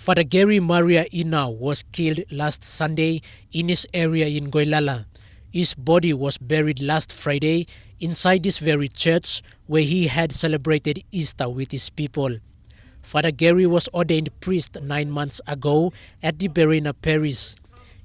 Father Gary Maria Inau was killed last Sunday in his area in Goilala. His body was buried last Friday inside this very church where he had celebrated Easter with his people. Father Gary was ordained priest 9 months ago at the Berena Parish.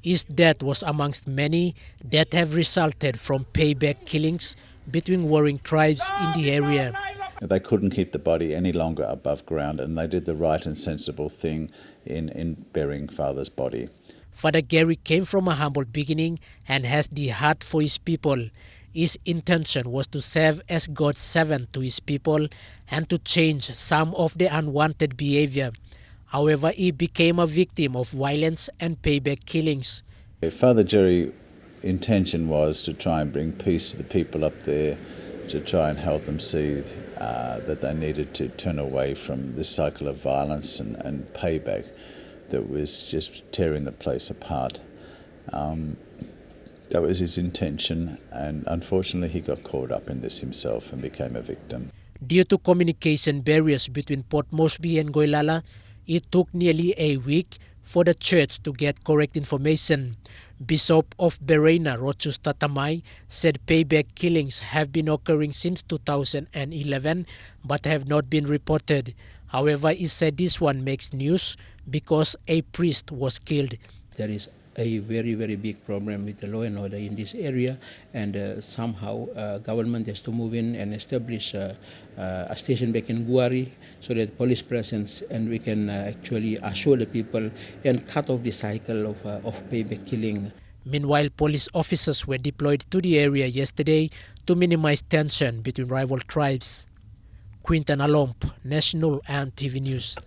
His death was amongst many that have resulted from payback killings between warring tribes in the area. They couldn't keep the body any longer above ground, and they did the right and sensible thing in burying Father's body. Father Gary came from a humble beginning and has the heart for his people. His intention was to serve as God's servant to his people and to change some of the unwanted behavior. However, he became a victim of violence and payback killings. Father Jerry's intention was to try and bring peace to the people up there, to try and help them see that they needed to turn away from this cycle of violence and payback that was just tearing the place apart. That was his intention, and unfortunately he got caught up in this himself and became a victim. Due to communication barriers between Port Moresby and Goilala, it took nearly a week for the church to get correct information. Bishop of Berena, Rochus Tatamai, said payback killings have been occurring since 2011 but have not been reported. However, he said this one makes news because a priest was killed. There is a very, very big problem with the law and order in this area, and somehow government has to move in and establish a station back in Guari so that police presence and we can actually assure the people and cut off the cycle of payback killing. Meanwhile, police officers were deployed to the area yesterday to minimize tension between rival tribes. Quinton Alomp, National and TV News.